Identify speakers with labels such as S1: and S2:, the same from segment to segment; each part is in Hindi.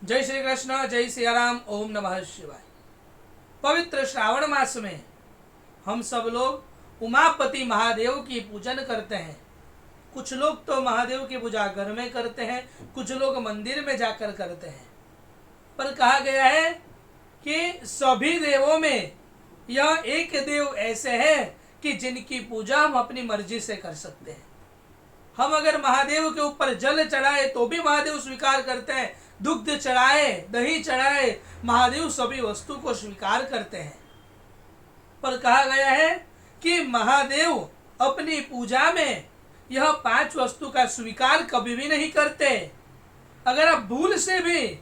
S1: जय श्री कृष्ण, जय सिया राम, ओम नमः शिवाय। पवित्र श्रावण मास में हम सब लोग उमापति महादेव की पूजन करते हैं। कुछ लोग तो महादेव की पूजा घर में करते हैं, कुछ लोग मंदिर में जाकर करते हैं। पर कहा गया है कि सभी देवों में यह एक देव ऐसे हैं कि जिनकी पूजा हम अपनी मर्जी से कर सकते हैं। हम अगर महादेव के ऊपर जल चढ़ाए तो भी महादेव स्वीकार करते हैं, दुग्ध चढ़ाए, दही चढ़ाए, महादेव सभी वस्तु को स्वीकार करते हैं। पर कहा गया है कि महादेव अपनी पूजा में यह 5 वस्तु का स्वीकार कभी भी नहीं करते। अगर आप भूल से भी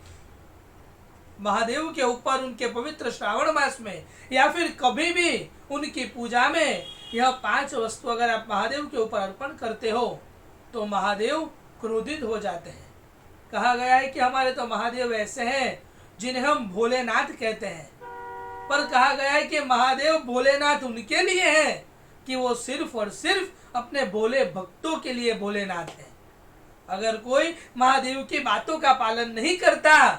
S1: महादेव के ऊपर उनके पवित्र श्रावण मास में या फिर कभी भी उनकी पूजा में यह 5 वस्तु अगर आप महादेव के ऊपर अर्पण करते हो तो महादेव क्रोधित हो जाते हैं। कहा गया है कि हमारे तो महादेव ऐसे हैं जिन्हें हम भोलेनाथ कहते हैं। पर कहा गया है कि महादेव भोलेनाथ उनके लिए हैं कि वो सिर्फ और सिर्फ अपने भोले भक्तों के लिए भोलेनाथ हैं। अगर कोई महादेव की बातों का पालन नहीं करता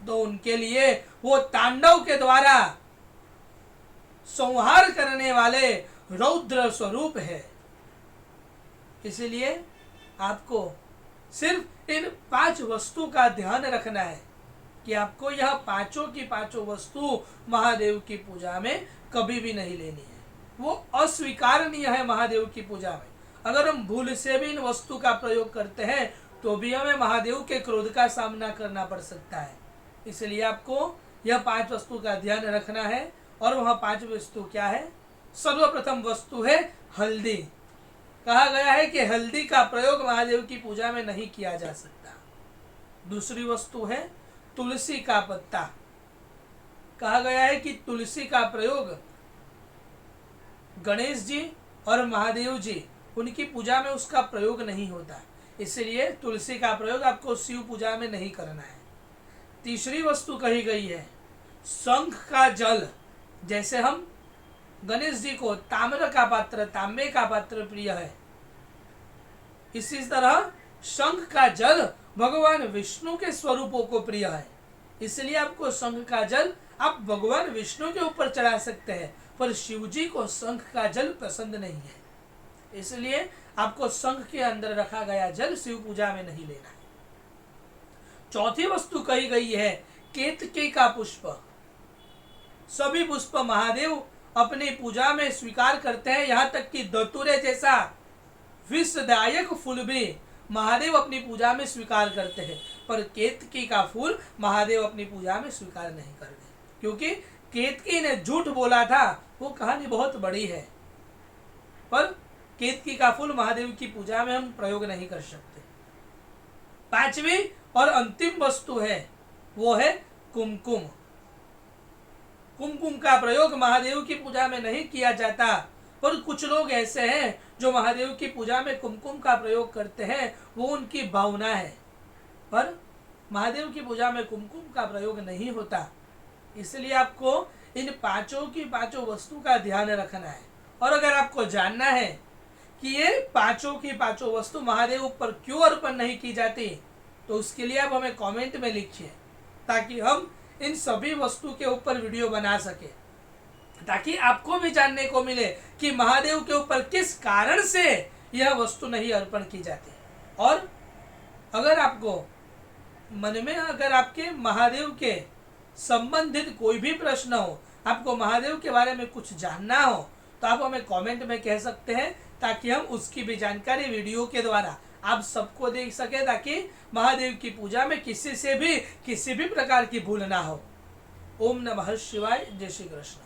S1: तो उनके लिए वो तांडव के द्वारा संहार करने वाले रौद्र स्वरूप है। इसलिए आपको सिर्फ इन 5 वस्तु का ध्यान रखना है कि आपको यह पांचों की पांचों वस्तु महादेव की पूजा में कभी भी नहीं लेनी है। वो अस्वीकारनीय है महादेव की पूजा में। अगर हम भूल से भी इन वस्तु का प्रयोग करते हैं तो भी हमें महादेव के क्रोध का सामना करना पड़ सकता है। इसलिए आपको यह 5 वस्तु का ध्यान रखना है। और वह 5 वस्तु क्या है? सर्वप्रथम वस्तु है हल्दी। कहा गया है कि हल्दी का प्रयोग महादेव की पूजा में नहीं किया जा सकता। दूसरी वस्तु है तुलसी का पत्ता। कहा गया है कि तुलसी का प्रयोग गणेश जी और महादेव जी उनकी पूजा में उसका प्रयोग नहीं होता, इसलिए तुलसी का प्रयोग आपको शिव पूजा में नहीं करना है। तीसरी वस्तु कही गई है शंख का जल। जैसे हम गणेश जी को ताम्र का पात्र, तांबे का पात्र प्रिय है, इसी तरह शंख का जल भगवान विष्णु के स्वरूपों को प्रिय है। इसलिए आपको शंख का जल आप भगवान विष्णु के ऊपर चढ़ा सकते हैं, पर शिव जी को शंख का जल पसंद नहीं है। इसलिए आपको शंख के अंदर रखा गया जल शिव पूजा में नहीं लेना है। चौथी वस्तु कही गई है केतकी का पुष्प। सभी पुष्प महादेव अपनी पूजा में स्वीकार करते हैं, यहाँ तक कि धतूरे जैसा विषदायक फूल भी महादेव अपनी पूजा में स्वीकार करते हैं। पर केतकी का फूल महादेव अपनी पूजा में स्वीकार नहीं करते, क्योंकि केतकी ने झूठ बोला था। वो कहानी बहुत बड़ी है, पर केतकी का फूल महादेव की पूजा में हम प्रयोग नहीं कर सकते। 5वीं और अंतिम वस्तु है वो है कुमकुम। कुमकुम का प्रयोग महादेव की पूजा में नहीं किया जाता, पर कुछ लोग ऐसे हैं जो महादेव की पूजा में कुमकुम का प्रयोग करते हैं, वो उनकी भावना है। पर महादेव की पूजा में कुमकुम का प्रयोग नहीं होता। इसलिए आपको इन 5 की 5 वस्तु का ध्यान रखना है। और अगर आपको जानना है कि ये 5 की 5 वस्तु महादेव पर क्यों अर्पण नहीं की जाती, तो उसके लिए आप हमें कमेंट में लिखिए, ताकि हम इन सभी वस्तु के ऊपर वीडियो बना सके, ताकि आपको भी जानने को मिले कि महादेव के ऊपर किस कारण से यह वस्तु नहीं अर्पण की जाती। और अगर आपको मन में अगर आपके महादेव के संबंधित कोई भी प्रश्न हो, आपको महादेव के बारे में कुछ जानना हो, तो आप हमें कमेंट में कह सकते हैं, ताकि हम उसकी भी जानकारी वीडियो के द्वारा आप सबको दे सके, ताकि महादेव की पूजा में किसी भी प्रकार की भूल ना हो। ओम नमः शिवाय। जय श्री कृष्ण।